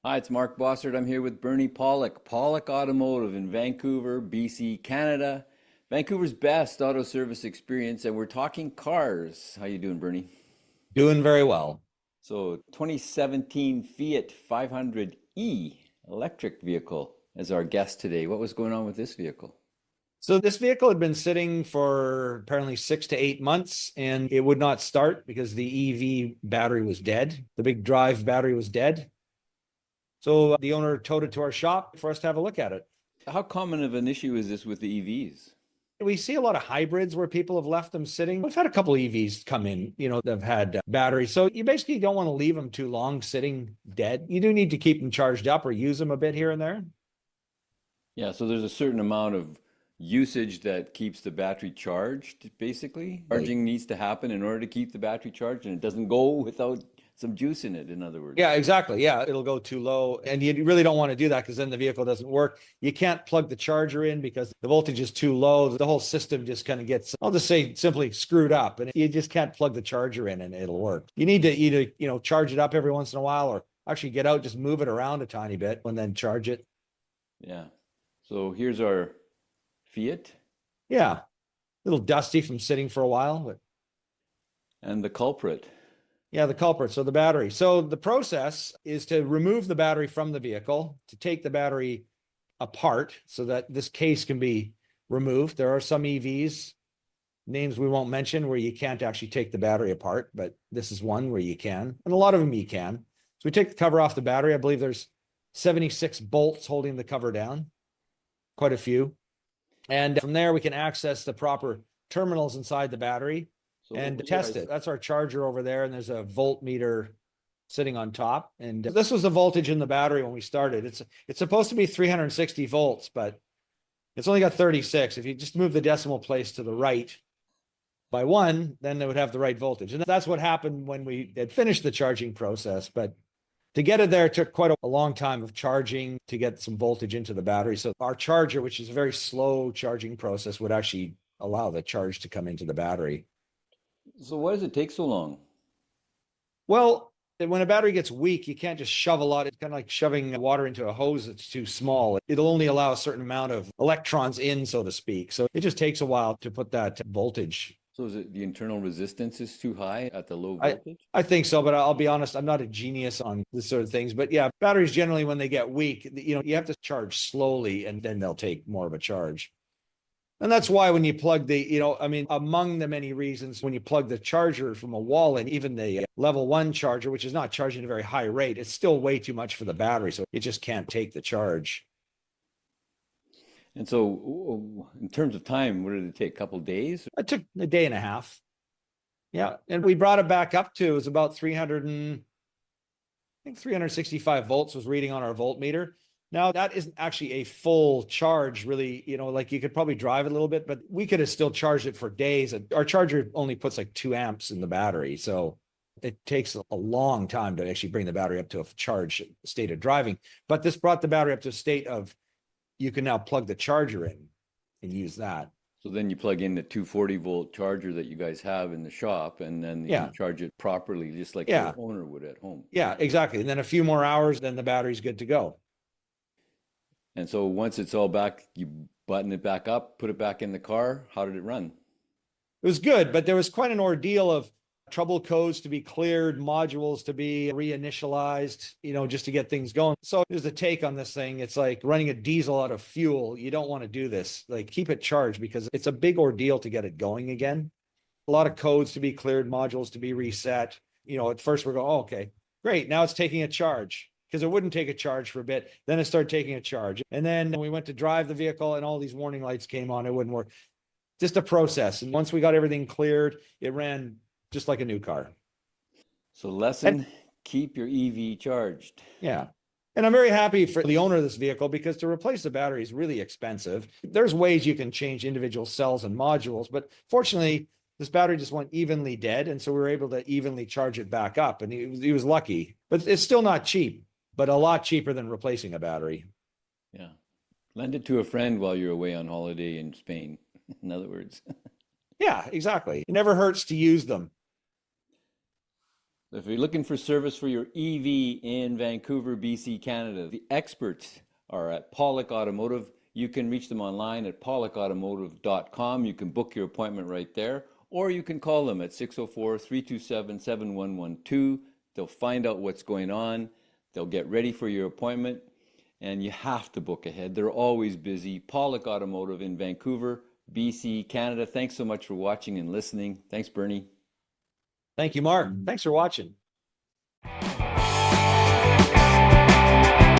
Hi, it's Mark Bossert. I'm here with Bernie Pawlik, Pawlik Automotive in Vancouver, BC, Canada. Vancouver's best auto service experience, and we're talking cars. How you doing, Bernie? Doing very well. So, 2017 Fiat 500e electric vehicle as our guest today. What was going on with this vehicle? So this vehicle had been sitting for apparently 6 to 8 months and it would not start because the EV battery was dead. The big drive battery was dead. So the owner towed it to our shop for us to have a look at it. How common of an issue is this with the EVs? We see a lot of hybrids where people have left them sitting. We've had a couple EVs come in, that have had batteries. So you basically don't want to leave them too long sitting dead. You do need to keep them charged up or use them a bit here and there. Yeah, so there's a certain amount of usage that keeps the battery charged, basically. Right. Charging needs to happen in order to keep the battery charged, and it doesn't go without some juice in it, in other words. Yeah, exactly. Yeah, it'll go too low. And you really don't want to do that because then the vehicle doesn't work. You can't plug the charger in because the voltage is too low. The whole system just kind of gets, I'll just say simply screwed up. And you just can't plug the charger in and it'll work. You need to either, charge it up every once in a while or actually get out, just move it around a tiny bit and then charge it. Yeah. So here's our Fiat Yeah, a little dusty from sitting for a while, but and the culprit. yeah, the culprit. So the battery. So the process is to remove the battery from the vehicle, to take the battery apart so that this case can be removed. There are some EVs, names we won't mention, where you can't actually take the battery apart, but this is one where you can. And a lot of them you can. So we take the cover off the battery. I believe there's 76 bolts holding the cover down, quite a few. And from there, we can access the proper terminals inside the battery and test it. That's our charger over there. And there's a voltmeter sitting on top. And this was the voltage in the battery when we started. It's supposed to be 360 volts, but it's only got 36. If you just move the decimal place to the right by one, then it would have the right voltage. And that's what happened when we had finished the charging process. But to get it there took quite a long time of charging to get some voltage into the battery. So our charger, which is a very slow charging process, would actually allow the charge to come into the battery. So why does it take so long? Well, when a battery gets weak, you can't just shove a lot. It's kind of like shoving water into a hose that's too small. It'll only allow a certain amount of electrons in, so to speak. So it just takes a while to put that voltage. So is it the internal resistance is too high at the low I, voltage? I think so, but I'll be honest, I'm not a genius on this sort of things. But yeah, batteries generally, when they get weak, you have to charge slowly and then they'll take more of a charge. And that's why when you plug among the many reasons, when you plug the charger from a wall and even the level one charger, which is not charging at a very high rate, it's still way too much for the battery. So it just can't take the charge. And so in terms of time, what did it take? A couple days? It took a day and a half. Yeah. And we brought it back up to, it was about 365 volts was reading on our voltmeter. Now, that isn't actually a full charge, really. Like you could probably drive a little bit, but we could have still charged it for days. Our charger only puts like 2 amps in the battery. So it takes a long time to actually bring the battery up to a charged state of driving. But this brought the battery up to a state of you can now plug the charger in and use that. So then you plug in the 240-volt charger that you guys have in the shop, and then you charge it properly, just like your owner would at home. Yeah, exactly. And then a few more hours, then the battery's good to go. And so once it's all back, you button it back up, put it back in the car. How did it run? It was good, but there was quite an ordeal of trouble codes to be cleared, modules to be reinitialized, just to get things going. So there's a take on this thing. It's like running a diesel out of fuel. You don't want to do this. Like, keep it charged because it's a big ordeal to get it going again. A lot of codes to be cleared, modules to be reset. At first we're going, oh, okay, great. Now it's taking a charge, because it wouldn't take a charge for a bit. Then it started taking a charge. And then we went to drive the vehicle and all these warning lights came on. It wouldn't work. Just a process. And once we got everything cleared, it ran just like a new car. So lesson, keep your EV charged. Yeah. And I'm very happy for the owner of this vehicle because to replace the battery is really expensive. There's ways you can change individual cells and modules, but fortunately, this battery just went evenly dead. And so we were able to evenly charge it back up. And he was lucky, but it's still not cheap, but a lot cheaper than replacing a battery. Yeah. Lend it to a friend while you're away on holiday in Spain, in other words. Yeah, exactly. It never hurts to use them. So if you're looking for service for your EV in Vancouver, BC, Canada, the experts are at Pawlik Automotive. You can reach them online at pawlikautomotive.com. You can book your appointment right there, or you can call them at 604-327-7112. They'll find out what's going on. They'll get ready for your appointment, and you have to book ahead. They're always busy. Pawlik Automotive in Vancouver, BC, Canada. Thanks so much for watching and listening. Thanks, Bernie. Thank you, Mark. Thanks for watching.